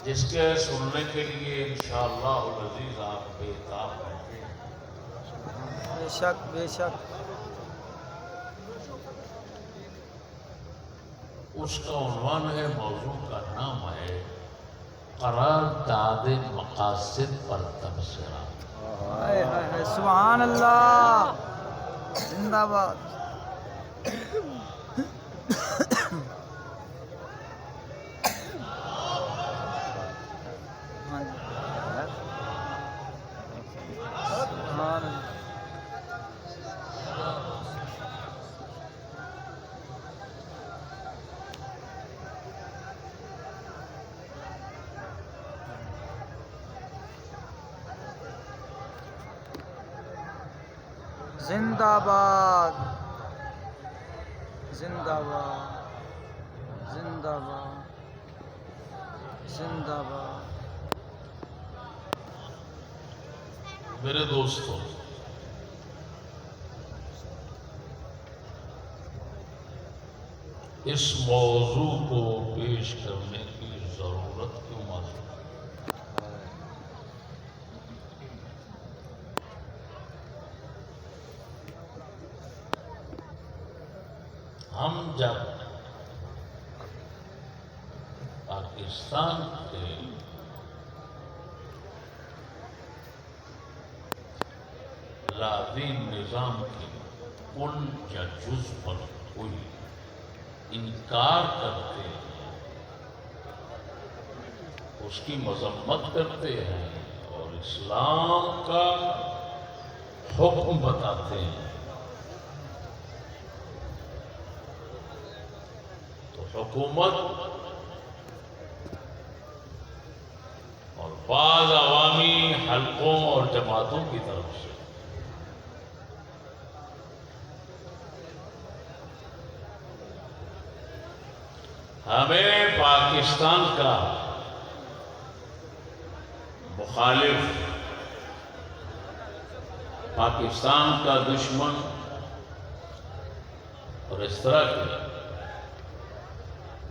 جس کے سننے کے لیے انشاءاللہ العزیز آپ بے تاب بیٹھے ہیں۔ بے شک بے شک۔ اس کا عنوان ہے، موضوع کا نام ہے قرارداد مقاصد پر تبصرہ۔ ہائے ہائے ہائے، سبحان اللہ، زندہ باد۔ ہاں جی، سبحان اللہ۔ زندہ باد، زندہ باد، زندہ باد، زندہ باد۔ میرے دوستوں، اس موضوع کو پیش کرنے کی ضرورت کیوں محسوس؟ ہم جب پاکستان کے لاوی نظام کی کل یا جز پر کوئی انکار کرتے ہیں، اس کی مذمت کرتے ہیں اور اسلام کا حکم بتاتے ہیں، تو حکومت اور بعض عوامی حلقوں اور جماعتوں کی طرف سے ہمیں پاکستان کا مخالف، پاکستان کا دشمن اور اس طرح کے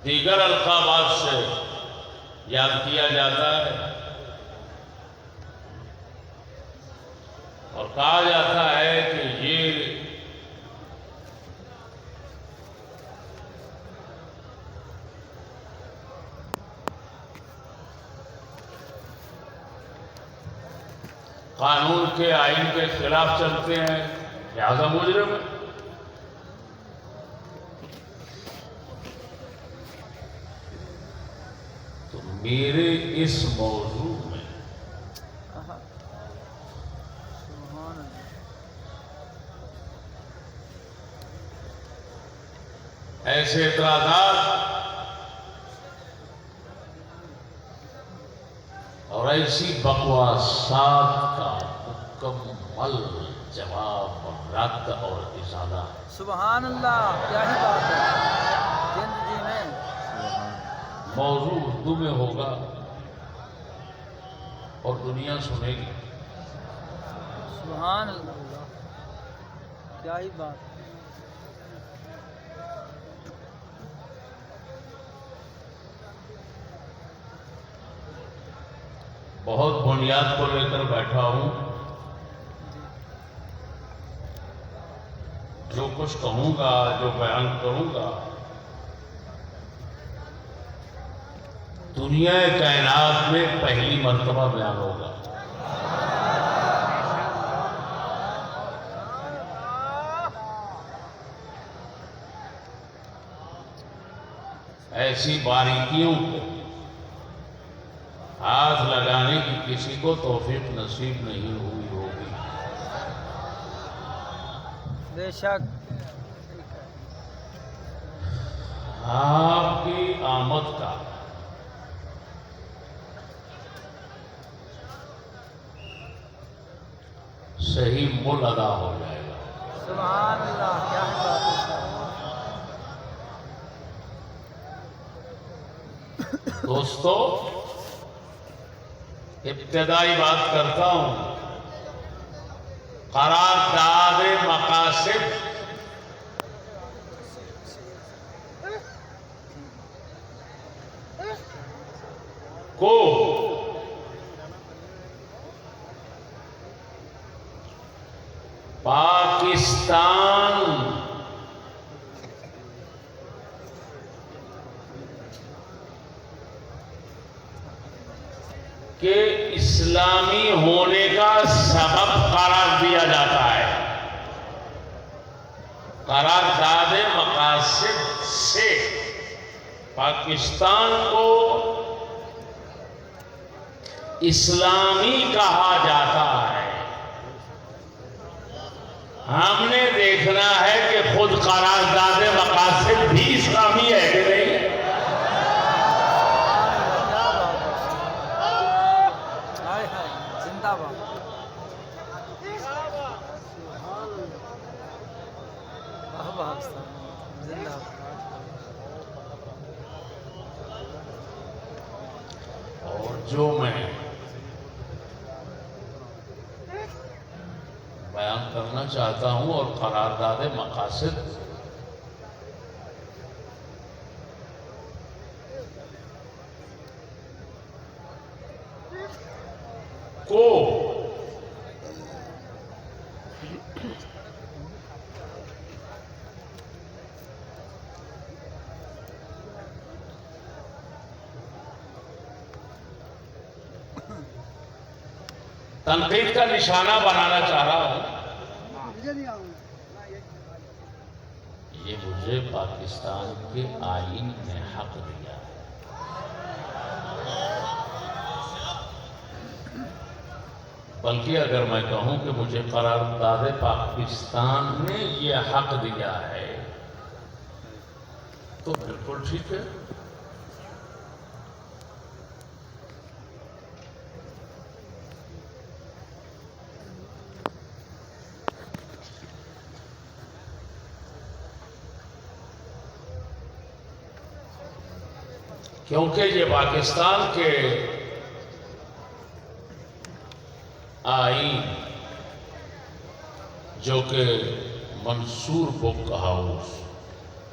دیگر القابات سے یاد کیا جاتا ہے اور کہا جاتا ہے کہ یہ قانون کے، آئین کے خلاف چلتے ہیں، لہذا مجرم ہے۔ تو میرے اس موضوع میں سبحان اللہ۔ ایسے اعتراضات اور ایسی بکواسات کا مکمل جواب اور رد اور ازالہ سبحان اللہ، کیا ہی بات ہے زندگی میں۔ موضوع اردو میں ہوگا اور دنیا سنے گی۔ سبحان اللہ، کیا ہی بات۔ بہت بنیاد کو لے کر بیٹھا ہوں، جو کچھ کہوں گا، جو بیان کروں گا، دنیا کائنات میں پہلی مرتبہ بیان ہوگا۔ ایسی باریکیوں کو ہاتھ لگانے کی کسی کو توفیق نصیب نہیں ہوئی ہوگی۔ بے شک۔ آپ کی آمد کا صحیح مول ادا ہو جائے گا۔ سبحان اللہ، کیا ہی بات ہے صاحب۔ دوستو، ابتدائی بات کرتا ہوں، قرارداد مقاصد کو پاکستان کے اسلامی ہونے کا سبب قرار دیا جاتا ہے۔ قرارداد مقاصد سے پاکستان کو اسلامی کہا جاتا ہے۔ ہم نے دیکھنا ہے کہ خود قرارداد مقاصد بھی اسلامی ہے کہ نہیں؟ زندہ باد۔ زندہ اور جو میں بیان کرنا چاہتا ہوں اور قرارداد مقاصد کو تنقید کا نشانہ بنانا چاہ رہا ہوں۔ یہ مجھے پاکستان کے آئین نے حق دیا ہے۔ بلکہ اگر میں کہوں کہ مجھے قرارداد پاکستان نے یہ حق دیا ہے تو بالکل ٹھیک ہے۔ کیونکہ یہ پاکستان کے آئین جو کہ منصور بک ہاؤس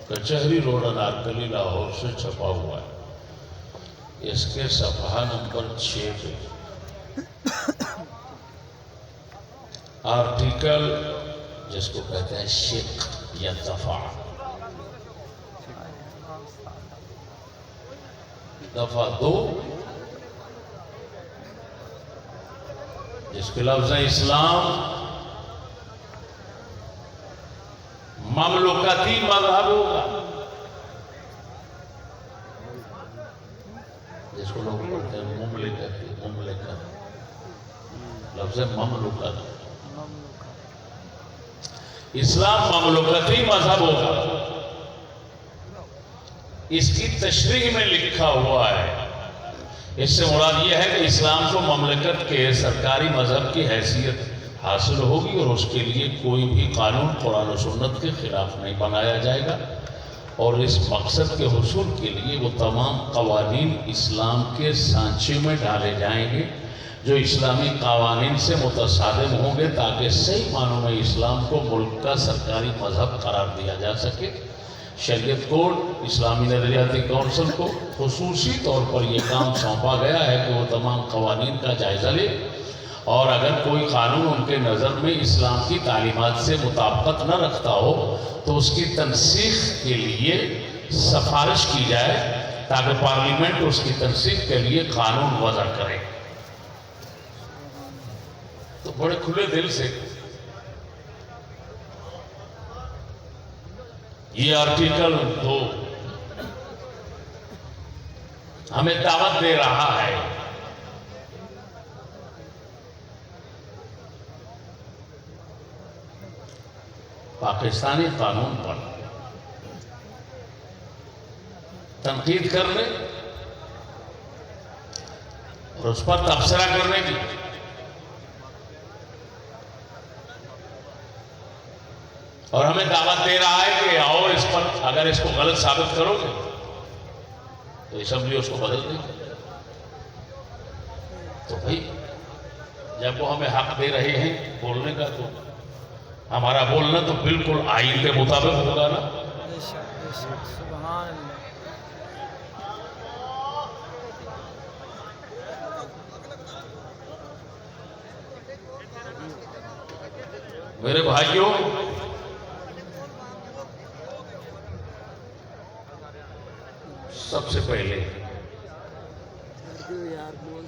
کچہری روڈ انارکلی لاہور سے چھپا ہوا ہے، اس کے صفحہ نمبر 6 پہ آرٹیکل جس کو کہتے ہیں شق یا دفعہ، دفعہ 2 جس کے لفظ ہیں اسلام مملکتی مذہب ہوگا، جس کو لوگ کہتے ہیں مملکت، لفظ مملکت، اسلام مملکتی مذہب ہوگا۔ اس کی تشریح میں لکھا ہوا ہے، اس سے مراد یہ ہے کہ اسلام کو مملکت کے سرکاری مذہب کی حیثیت حاصل ہوگی اور اس کے لیے کوئی بھی قانون قرآن و سنت کے خلاف نہیں بنایا جائے گا، اور اس مقصد کے حصول کے لیے وہ تمام قوانین اسلام کے سانچے میں ڈالے جائیں گے جو اسلامی قوانین سے متصادم ہوں گے، تاکہ صحیح معنوں میں اسلام کو ملک کا سرکاری مذہب قرار دیا جا سکے۔ شریعت کوڈ اسلامی نظریاتی کونسل کو خصوصی طور پر یہ کام سونپا گیا ہے کہ وہ تمام قوانین کا جائزہ لے، اور اگر کوئی قانون ان کے نظر میں اسلام کی تعلیمات سے مطابقت نہ رکھتا ہو تو اس کی تنسیخ کے لیے سفارش کی جائے تاکہ پارلیمنٹ اس کی تنسیخ کے لیے قانون وضع کرے۔ تو بڑے کھلے دل سے یہ آرٹیکل 2 ہمیں دعوت دے رہا ہے پاکستانی قانون پر تنقید کرنے اور اس پر تبصرہ کرنے کی، اور ہمیں دعوت دے رہا ہے کہ آؤ اس پر اگر اس کو غلط ثابت کرو گے تو اسمبلی اس کو بدل دے گی۔ تو بھائی جب وہ ہمیں حق دے رہے ہیں بولنے کا تو ہمارا بولنا تو بالکل آئین کے مطابق ہوگا نا۔ سبحان اللہ۔ میرے بھائیوں، سب سے پہلے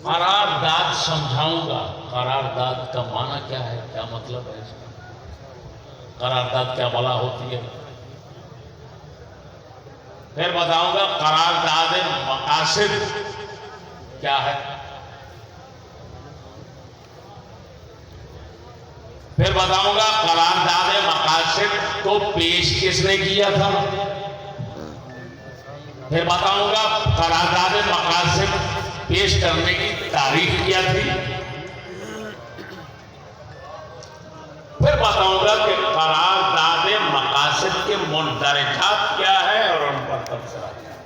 قرارداد سمجھاؤں گا۔ قرارداد کا معنی کیا ہے، کیا مطلب ہے اس کا، قرارداد کیا بلا ہوتی ہے، پھر بتاؤں گا قرارداد مقاصد کیا ہے، پھر بتاؤں گا قرارداد مقاصد کو پیش کس نے کیا تھا، پھر بتاؤں گا قرارداد مقاصد پیش کرنے کی تاریخ کیا تھی، پھر بتاؤں گا کہ قرارداد مقاصد کے مندرجات کیا ہے اور ان پر تبصرہ کیا ہے۔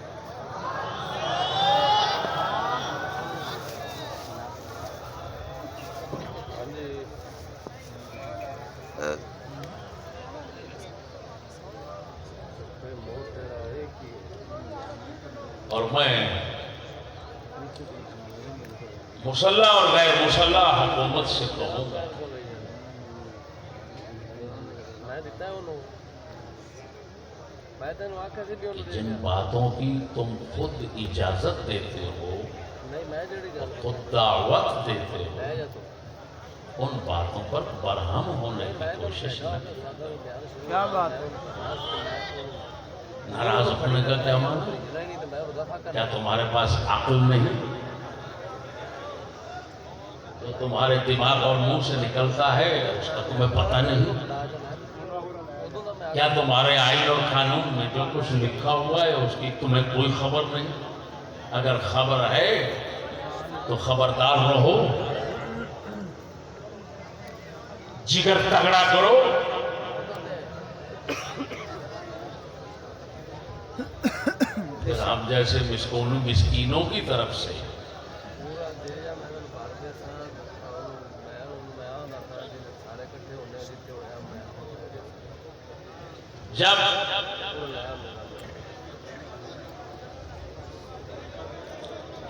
اور میں مسلح اور غیر مسلح حکومت سے کہوں گا کہ جن باتوں کی تم خود اجازت دیتے ہو، خود دعوت دیتے ہو، ان باتوں پر برہم ہونے کی کوشش نہ کرو۔ کیا بات ہے؟ ناراض ہونے کا کیا معنی؟ کیا تمہارے پاس عقل نہیں؟ جو تمہارے دماغ اور منہ سے نکلتا ہے اس کا تمہیں پتہ نہیں؟ کیا تمہارے آئین اور قانون میں جو کچھ لکھا ہوا ہے اس کی تمہیں کوئی خبر نہیں؟ اگر خبر ہے تو خبردار رہو، جگر تگڑا کرو، پھر ہم جیسے مسکینوں کی طرف سے جب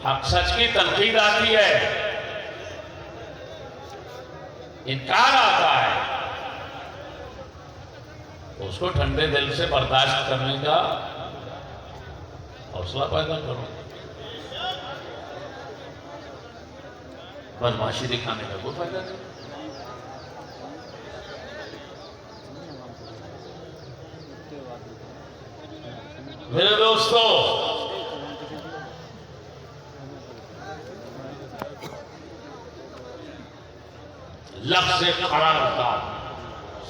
حق سچ کی تنقید آتی ہے، انکار آتا ہے، تو اس کو ٹھنڈے دل سے برداشت کرنے کا حوصلہ پیدا کرو، بدمعاشی دکھانے کا کوئی فائدہ نہیں۔ میرے دوستو، لفظ قرارداد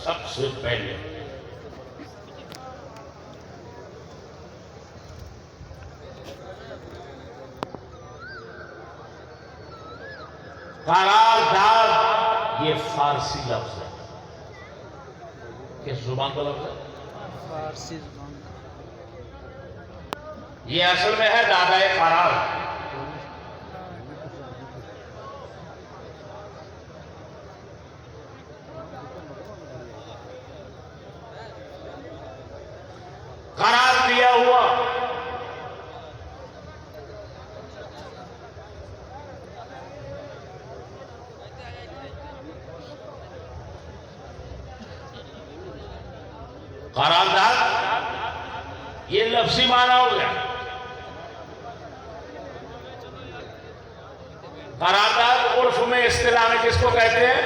سب سے پہلے قرارداد یہ فارسی لفظ ہے۔ کس زبان کا لفظ ہے؟ فارسی زبان کا۔ یہ اصل میں ہے دادائے قرار۔ قرار دیا ہوا، قرارداد یہ لفظی معنی ہو گیا۔ قرارداد عرف میں اصطلاح میں کس کو کہتے ہیں؟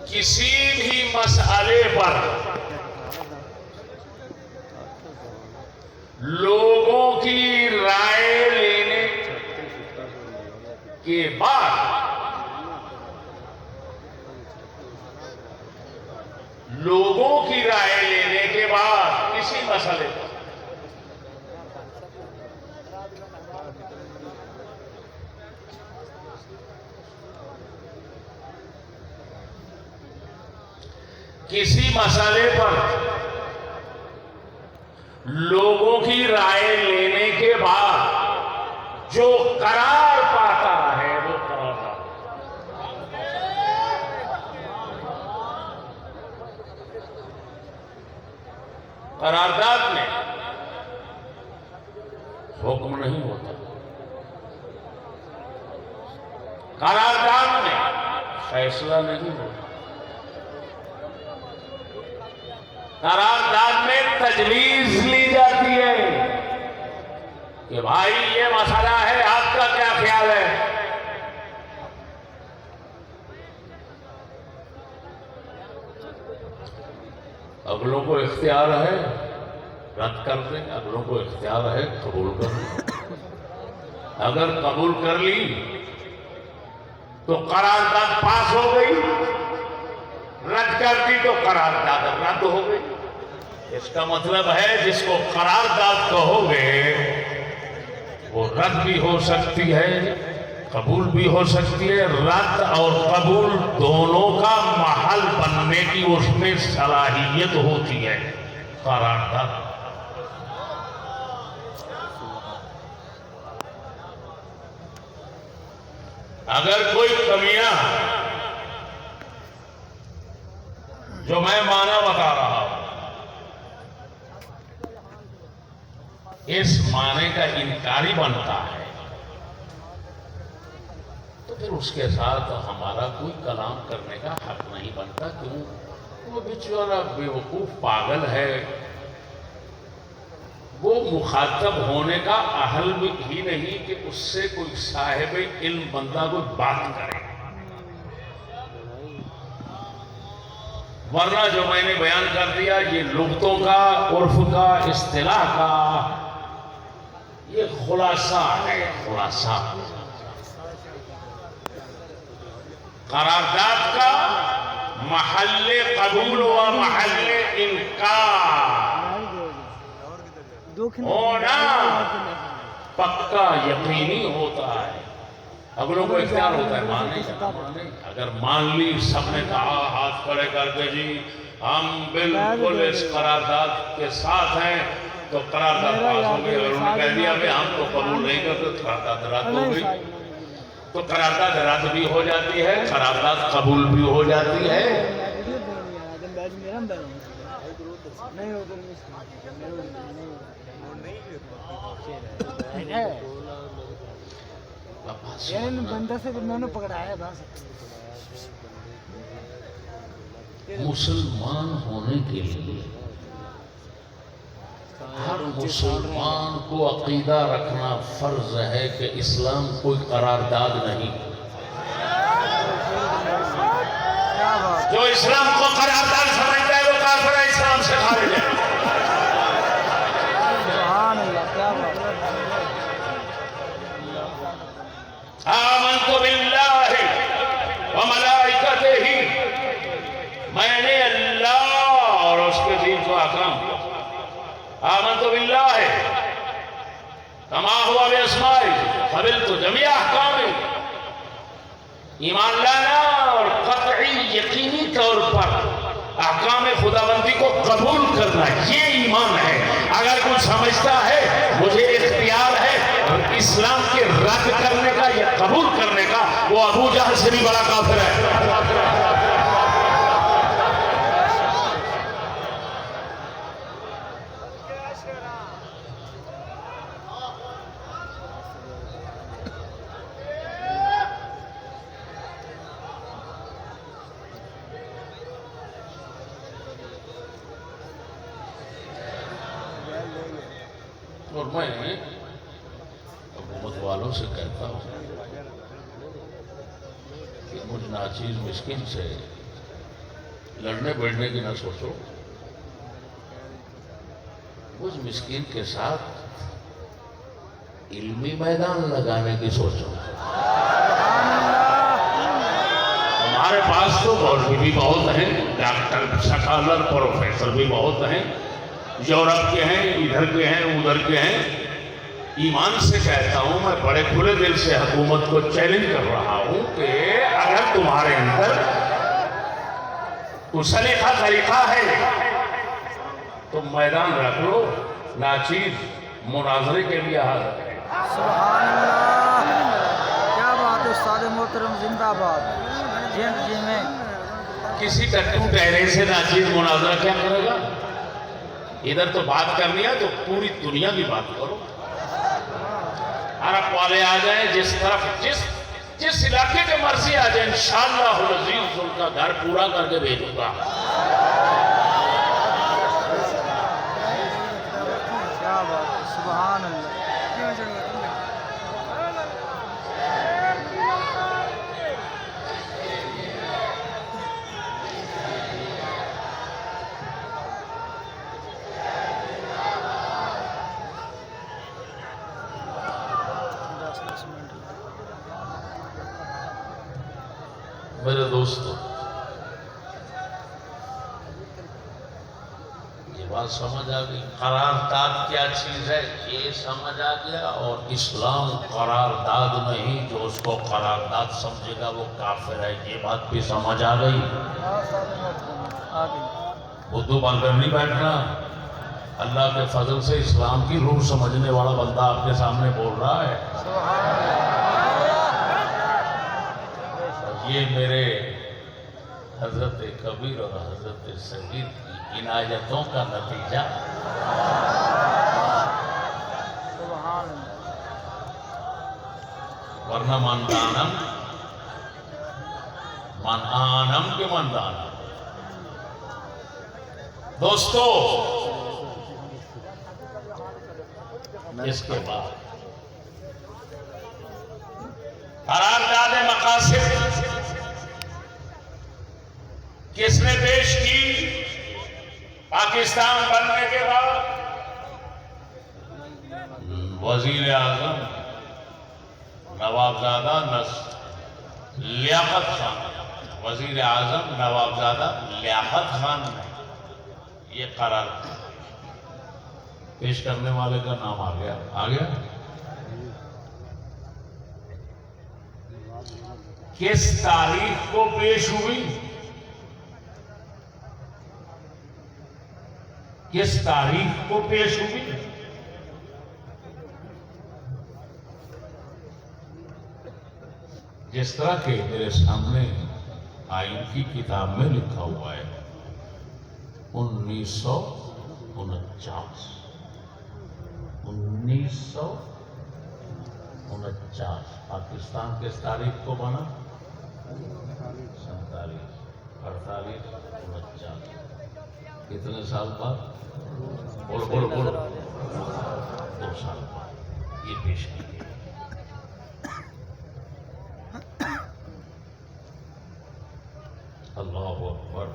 کسی بھی مسئلے پر لوگوں کی رائے لینے کے بعد کسی مسئلے پر لوگوں کی رائے لینے کے بعد جو قرار پاتا ہے وہ قرارداد۔ قرارداد میں قرارداد میں فیصلہ نہیں ہوتا، قرارداد میں تجویز لی جاتی ہے کہ بھائی یہ مسئلہ ہے، آپ کا کیا خیال ہے؟ اگلوں کو اختیار ہے رد کر دیں، اگلوں کو اختیار ہے قبول کر لیں۔ اگر قبول کر لی تو قرارداد پاس ہو گئی، رد کر دی تو قرارداد رد ہو گئی۔ اس کا مطلب ہے جس کو قرارداد کہو گے وہ رد بھی ہو سکتی ہے، قبول بھی ہو سکتی ہے۔ رد اور قبول دونوں کا محل بننے کی اس میں صلاحیت ہوتی ہے قرارداد۔ اگر کوئی کمیاں جو میں معنی بتا رہا ہوں اس معنی کا انکاری بنتا ہے تو پھر اس کے ساتھ ہمارا کوئی کلام کرنے کا حق نہیں بنتا۔ کیوں؟ وہ بیچارہ بیوقوف پاگل ہے، وہ مخاطب ہونے کا اہل ہی نہیں کہ اس سے کوئی صاحب علم بندہ کوئی بات کرے۔ ورنہ جو میں نے بیان کر دیا یہ لغتوں کا، عرف کا، اصطلاح کا یہ خلاصہ ہے، خلاصہ۔ قرارداد کا محل قبول و محل انکار ہونا پکا یقینی ہوتا ہے۔ اگلوں کو اختیار ہوتا ہے ماننے کا، اگر مان لی سب نے کہا ہاتھ کھڑے کر کے جی ہم بالکل اس قرارداد کے ساتھ ہیں تو قرارداد پاس ہو گئی۔ اگر انہوں نے کہہ دیا کہ ہم تو قبول نہیں کرتے قرارداد رد ہو گئی، تو قرارداد رد بھی ہو جاتی ہے، قرارداد قبول بھی ہو جاتی ہے۔ بندہ سے میں نے پکڑایا بس۔ مسلمان ہونے کے لیے ہر مسلمان کو عقیدہ رکھنا فرض ہے کہ اسلام کوئی قرارداد نہیں۔ جو اسلام کو قرارداد سمجھتا ہے وہ کافر ہے، اسلام سے خارج ہے۔ سبحان اللہ، کیا بات ہے۔ آمنت باللہ وملائکتہ، میں نے اللہ اور اس کے دین کو احکام۔ آمنت باللہ کما ہوا باسمائہ قبلت جمیع احکامہ، ایمان لانا اور قطعی یقینی طور پر احکام خداوندی کو قبول کرنا، یہ ایمان ہے۔ اگر کوئی سمجھتا ہے مجھے اختیار ہے اسلام کے رد کرنے کا یا قبول کرنے کا، وہ ابو جہل سے بھی بڑا کافر ہے۔ اور میں حکومت والوں سے کہتا ہوں کہ مجھ ناچیز مسکین سے لڑنے بیٹھنے کی نہ سوچو، مجھ مسکین کے ساتھ علمی میدان لگانے کی سوچو۔ ہمارے پاس تو مولوی بھی بہت ہیں، ڈاکٹر سکالر پروفیسر بھی بہت ہیں، یورپ کے ہیں، ادھر کے ہیں، ادھر کے ہیں۔ ایمان سے کہتا ہوں، میں بڑے کھلے دل سے حکومت کو چیلنج کر رہا ہوں کہ اگر تمہارے اندر کوئی سلیقہ طریقہ ہے تو میدان رکھ لو، ناچیز مناظرے کے لیے حاضر ہے۔ سبحان اللہ، کیا بات ہے استاد محترم، زندہ باد۔ جی میں کسی ٹٹو ٹہرے سے ناچیز مناظرہ کیا کرے گا؟ ادھر تو بات کرنی ہے تو پوری دنیا کی بات کرو۔ عرب والے آ جائیں، جس طرف جس جس علاقے کے مرضی آ جائے انشاءاللہ العزیز ان کا گھر پورا کر کے بھیجوں گا. کیا بات ہے، سبحان اللہ. میرے دوستو، یہ بات سمجھ آ گئی. قرارداد کیا چیز ہے یہ سمجھ آ گیا. اور اسلام قرارداد نہیں، جو اس کو قرارداد سمجھے گا وہ کافر ہے، یہ بات بھی سمجھ آ گئی. اردو بن کر نہیں بیٹھنا. اللہ کے فضل سے اسلام کی روح سمجھنے والا بندہ آپ کے سامنے بول رہا ہے. یہ میرے حضرت کبیر اور حضرت صغیر کی عنایتوں کا نتیجہ. ورنہ مندانم من آنم کے مندانم. دوستو، اس کے بعد قرارداد مقاصد کس نے پیش کی پاکستان بننے کے بعد؟ وزیر اعظم نوابزادہ لیاقت خان. وزیر اعظم نوابزادہ لیاقت خان نے یہ قرار پیش کرنے والے کا نام آ گیا. کس تاریخ کو پیش ہوئی؟ کس تاریخ کو پیش ہوئی؟ جس طرح کہ میرے سامنے آئین کی کتاب میں لکھا ہوا ہے 1949. 1949 پاکستان کس تاریخ کو بنا؟ 47 48 49. کتنے سال بعد؟ بولو 2 سال بعد یہ پیش کی گئی. اللہ اکبر.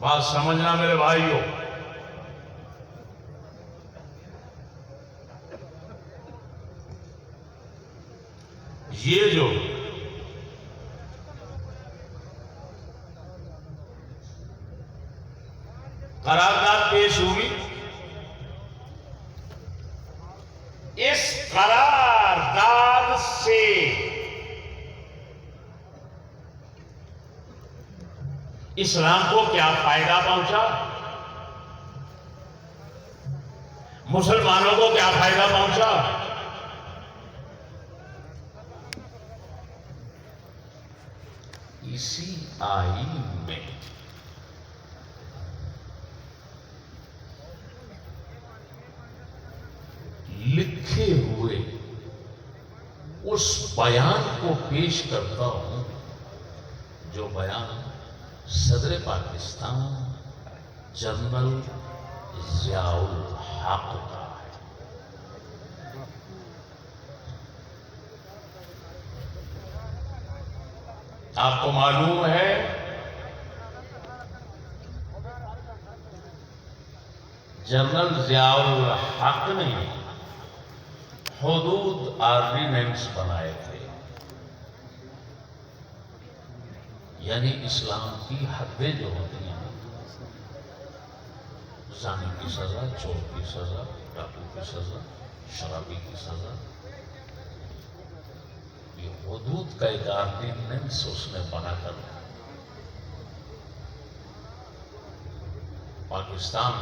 بات سمجھنا میرے بھائیوں. یہ جو قرارداد پیش ہوئی، اس قرارداد سے اسلام کو کیا فائدہ پہنچا؟ مسلمانوں کو کیا فائدہ پہنچا؟ اسی آئین میں لکھے ہوئے اس بیان کو پیش کرتا ہوں جو بیان صدر پاکستان جنرل ضیاء الحق کا ہے. آپ کو معلوم ہے جنرل ضیاء الحق نے حدود آرڈیننس بنائے تھے، یعنی اسلام کی حدیں جو ہوتی ہیں، زانی کی سزا، چور کی سزا، ڈاکو کی سزا، شرابی کی سزا، یہ حدود کا ایک آرڈیننس اس نے بنا کر پاکستان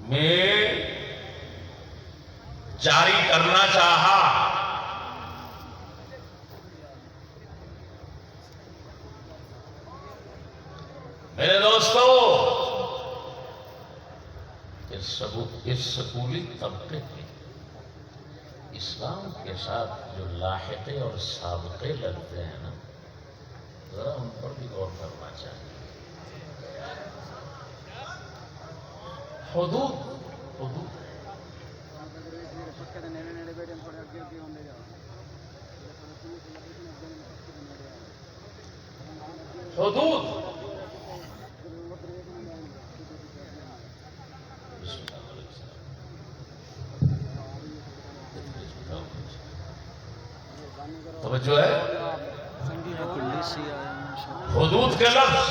میں جاری کرنا چاہا. میرے دوستو، اس سکولی طبقے میں اسلام کے ساتھ جو لاحقے اور سابقے لگتے ہیں نا، ذرا ان پر بھی غور کرنا چاہیے۔ حدود توجہ ہے، حدود کا لفظ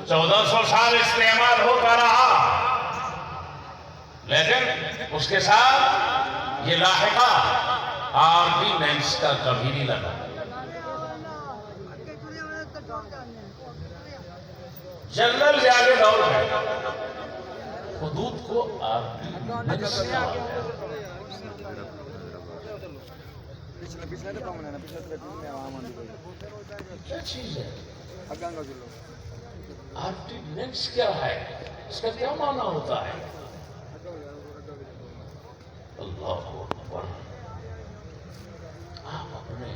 1400 سال استعمال ہوتا رہا، لیکن اس کے ساتھ یہ لاحقہ آرڈیننس کا کبھی نہیں لگا۔ جنرل ضیاء کے دور میں حدود کو آرڈیننس کیا چیز ہے؟ آرڈیننس کیا ہے؟ اس کا کیا معنی ہوتا ہے؟ اللہ اکبر۔ آپ اپنے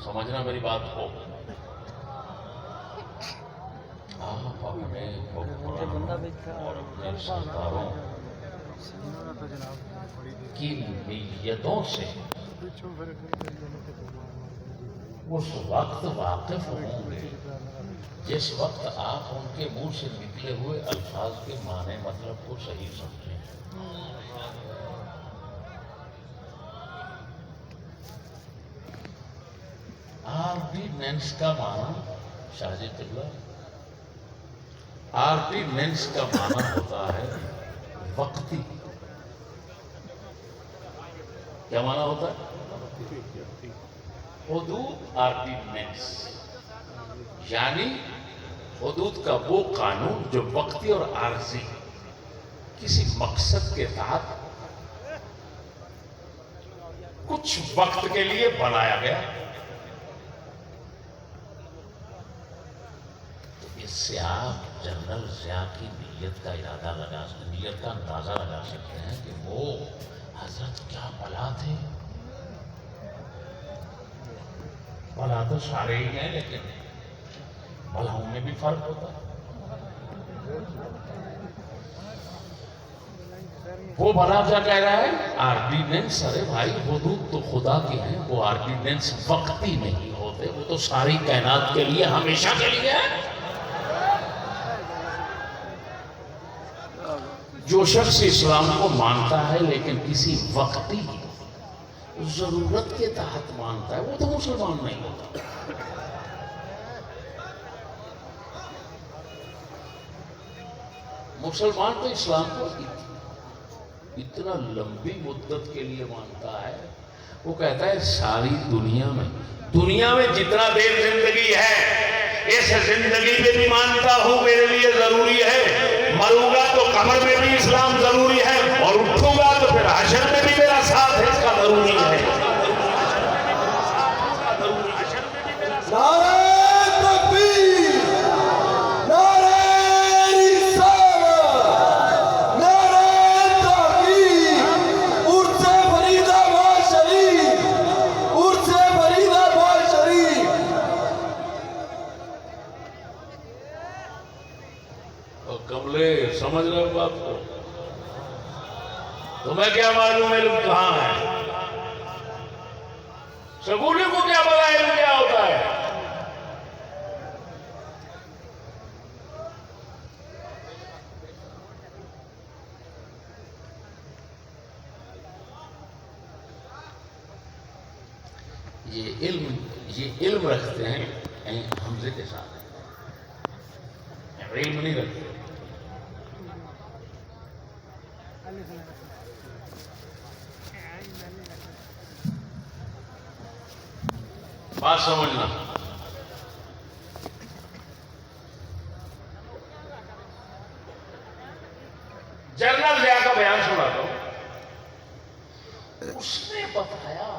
سمجھنا میری بات کو، آپ اپنے حکمرانوں اور اپنے سرداروں کی نیتوں سے اس وقت واقف ہوں گے جس وقت آپ ان کے منہ سے نکلے ہوئے الفاظ کے معنی مطلب کو صحیح سمجھیں۔ آرڈیننس کا معنی شاہجی اللہ، آرڈیننس کا معنی ہوتا ہے وقتی۔ کیا معنی ہوتا ہے؟ حدود آرڈیننس یعنی حدود کا وہ قانون جو وقتی اور عارضی کسی مقصد کے تحت کچھ وقت کے لیے بنایا گیا۔ تو اس سے آپ جنرل ضیاء کی نیت کا ارادہ لگا سکتے، نیت کا اندازہ لگا سکتے ہیں کہ وہ حضرت کیا بلا تھے۔ بلا تو سارے ہی ہیں، لیکن بلاؤں میں بھی فرق ہوتا ہے۔ وہ بلا کیا کہہ رہا ہے؟ آرڈیننس۔ ارے بھائی حدود تو خدا کی ہیں، وہ آرڈیننس وقتی نہیں ہوتے، وہ تو ساری کائنات کے لیے ہمیشہ کے لیے ہے۔ جو شخص اسلام کو مانتا ہے لیکن کسی وقتی ضرورت کے تحت مانتا ہے، وہ تو مسلمان نہیں ہوتا۔ مسلمان تو اسلام کو اتنا لمبی مدت کے لیے مانتا ہے، وہ کہتا ہے ساری دنیا میں جتنا دیر زندگی ہے، اس زندگی میں بھی مانتا ہوں میرے لیے ضروری ہے، مروں گا تو قبر میں بھی اسلام ضروری ہے، اور اٹھوں گا تو پھر حشر میں بھی میرا ساتھ ہے، اس کا ضروری ہے۔ نعرہ تکبیر، نعرہ رسالت، نعرہ تحقیق، عرص فرید آباد شریف، عرص فرید آباد شریف۔ کملے سمجھ رہے ہو بات کو؟ تمہیں کیا معلوم علم کہاں ہے؟ سکولی کو کیا پتا علم کیا ہوتا ہے؟ یہ علم رکھتے ہیں حمزے کے ساتھ، علم نہیں رکھتے۔ بات سمجھنا، جنرل ضیاء کا بیان سنا دو۔ اس نے بتایا،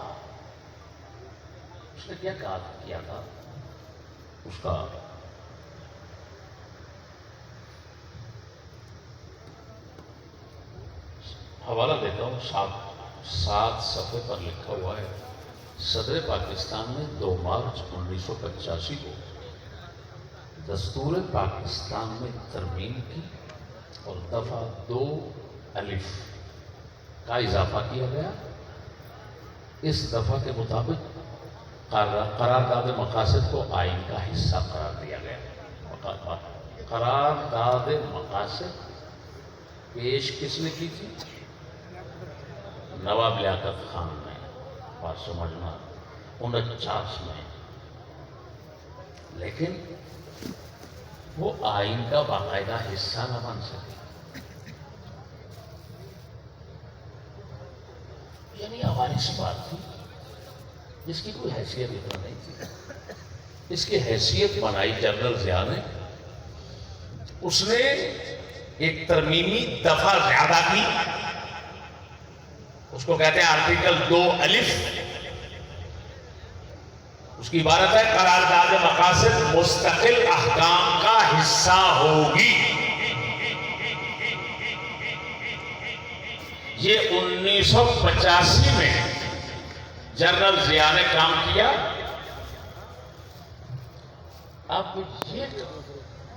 اس نے کیا کیا تھا، اس کا حوالہ دیتا ہوں، سات صفحے پر لکھا ہوا ہے، صدر پاکستان نے 2 مارچ 1985 کو دستور پاکستان میں ترمیم کی اور دفعہ 2 الف کا اضافہ کیا گیا۔ اس دفعہ کے مطابق قرارداد مقاصد کو آئین کا حصہ قرار دیا گیا۔ قرارداد مقاصد پیش کس نے کی تھی؟ نواب لیاقت خان نے، بات سمجھنا، 49 میں، لیکن وہ آئین کا باقاعدہ حصہ نہ بن سکے، یعنی ہماری سی بات تھی جس کی کوئی حیثیت اتنا نہیں تھی۔ اس کی حیثیت بنائی جنرل ضیاء نے، اس نے ایک ترمیمی دفعہ زیادہ کی، اس کو کہتے ہیں آرٹیکل 2 الف۔ اس کی عبارت ہے قرارداد مقاصد مستقل احکام کا حصہ ہوگی۔ یہ 1985 میں جنرل ضیاء نے کام کیا۔ اب یہ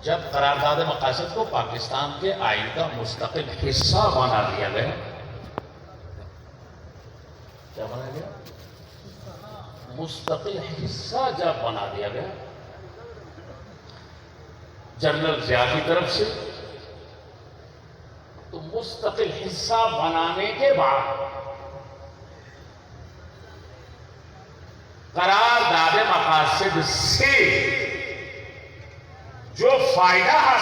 جب قرارداد مقاصد کو پاکستان کے آئین کا مستقل حصہ بنا دیا گیا، کیا بنا گیا؟ مستقل حصہ جب بنا دیا گیا جنرل ضیاء کی طرف سے، تو مستقل حصہ بنانے کے بعد قرارداد مقاصد سے جو فائدہ حاصل